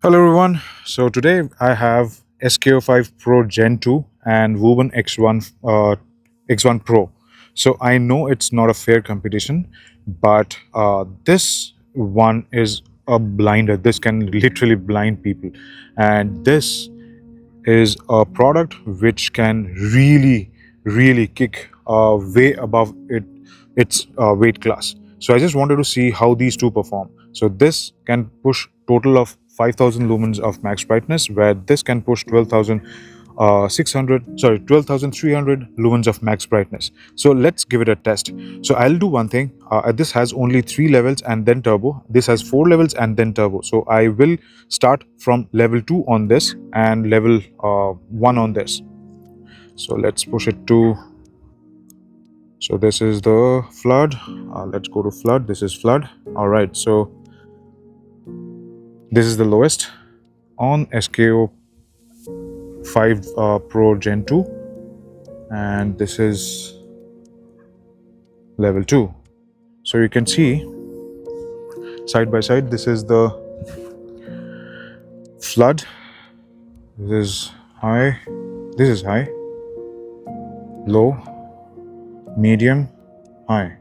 Hello everyone. So today I have SK05 Pro Gen 2 and Wuben X1 Pro. So I know it's not a fair competition, but this one is a blinder. This can literally blind people, and this is a product which can really kick way above its weight class. So I just wanted to see how these two perform. So this can push total of 5000 lumens of max brightness, where this can push 12,300 lumens of max brightness. So let's give it a test. So I'll do one thing. This has only 3 levels and then turbo. This has 4 levels and then turbo. So I will start from level 2 on this and level 1 on this. So let's push it to. So this is the flood. Let's go to flood. This is flood. All right. So this is the lowest on SK05 Pro Gen 2, and this is level 2. So you can see side by side, this is the flood. This is high. This is high, low, medium, high.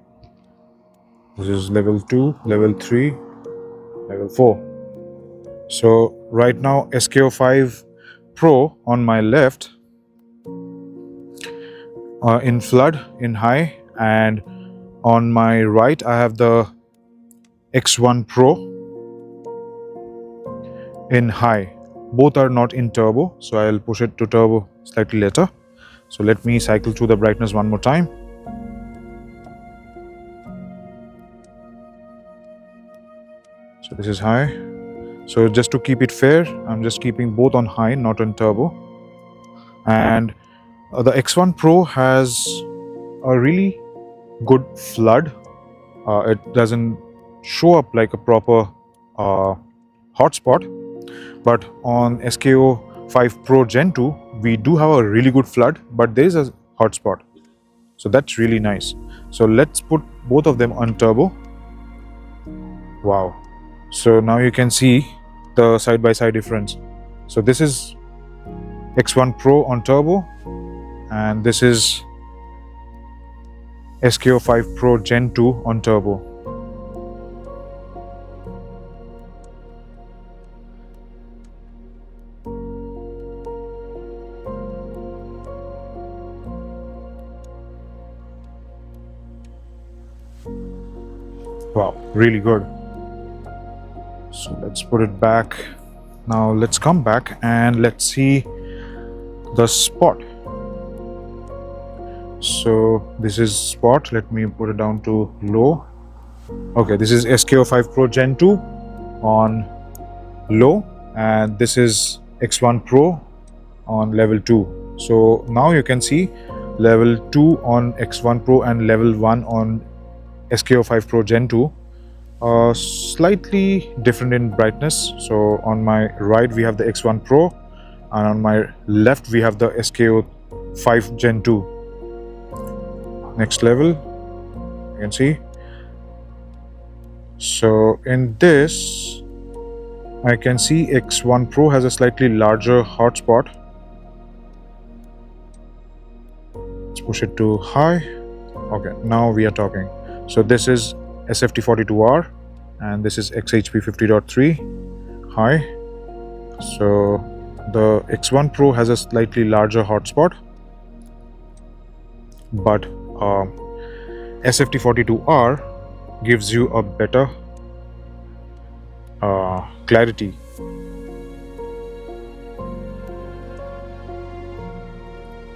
This is level 2, level 3, level 4. So right now SK05 Pro on my left, in flood, in high, and on my right I have the X1 Pro in high. Both are not in turbo, so I'll push it to turbo slightly later. So let me cycle through the brightness one more time. So this is high. So just to keep it fair, I'm just keeping both on high, not on turbo. And the X1 Pro has a really good flood. It doesn't show up like a proper hotspot, but on SK05 Pro Gen 2 we do have a really good flood, but there is a hotspot, so that's really nice. So let's put both of them on turbo. Wow. So now you can see the side-by-side difference. So this is X1 Pro on turbo, and this is SK05 Pro Gen 2 on turbo. Wow, really good. So let's put it back. Now let's come back and let's see the spot. So this is spot. Let me put it down to low. Okay, this is SK05 Pro Gen 2 on low, and this is X1 Pro on level 2. So now you can see level 2 on X1 Pro and level 1 on SK05 Pro Gen 2 slightly different in brightness. So on my right we have the X1 Pro, and on my left we have the SK05 Gen 2. Next level, you can see. So in this I can see X1 Pro has a slightly larger hotspot. Let's push it to high. Okay, now we are talking. So this is SFT42R, and this is XHP 50.3 high. So the X1 Pro has a slightly larger hotspot, but SFT42R gives you a better clarity.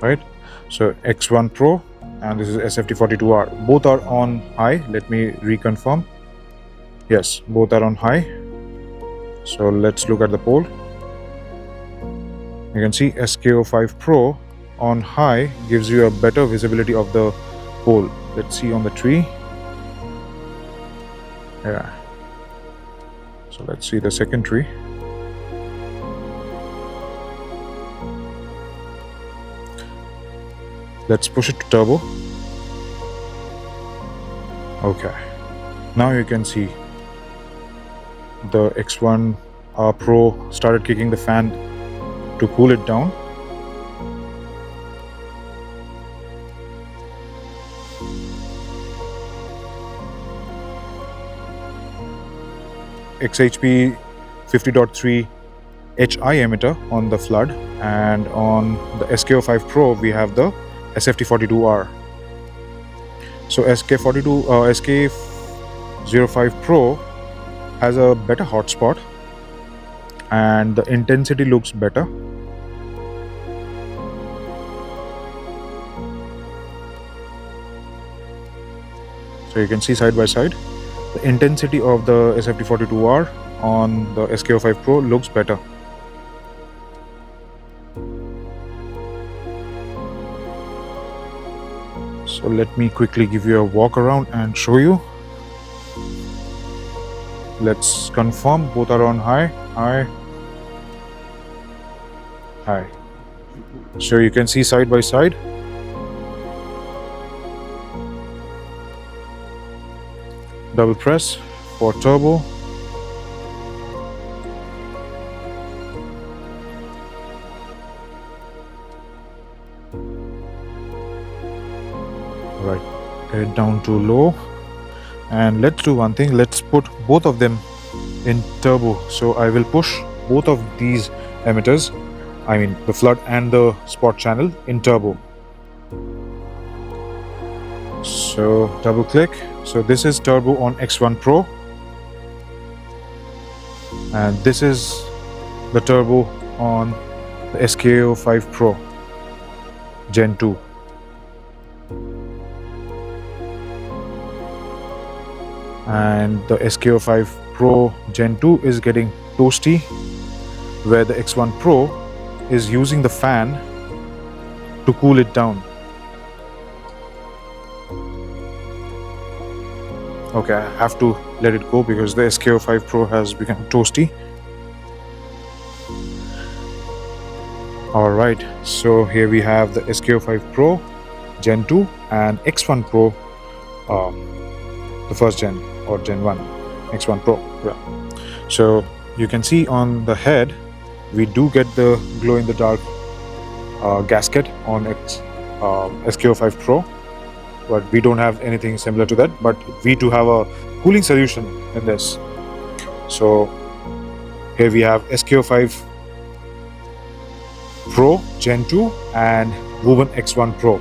Right? So X1 Pro and this is SFT42R. Both are on high. Let me reconfirm. Yes, both are on high. So let's look at the pole. You can see SK05 Pro on high gives you a better visibility of the pole. Let's see on the tree. Yeah. So let's see the second tree. Let's push it to turbo. Okay. Now you can see the X1 Pro started kicking the fan to cool it down. XHP 50.3 HI emitter on the flood, and on the SK05 Pro we have the SFT42R. So SK05 Pro has a better hotspot and the intensity looks better. So you can see side by side, the intensity of the SFT42R on the SK05 Pro looks better. So let me quickly give you a walk around and show you. Let's confirm both are on high, high, high. So you can see side by side. Double press for turbo. Right, get it down to low, and let's do one thing. Let's put both of them in turbo. So I will push both of these emitters, I mean the flood and the spot channel, in turbo. So double click. So this is turbo on X1 Pro, and this is the turbo on the SK05 Pro Gen 2. And the SK05 Pro Gen 2 is getting toasty, where the X1 Pro is using the fan to cool it down. Okay, I have to let it go because the SK05 Pro has become toasty. Alright, so here we have the SK05 Pro Gen 2 and X1 Pro, the first gen or Gen 1, X1 Pro. Yeah. So you can see on the head, we do get the glow-in-the-dark gasket on SK05 Pro, but we don't have anything similar to that, but we do have a cooling solution in this. So here we have SK05 Pro Gen 2 and Wuben X1 Pro.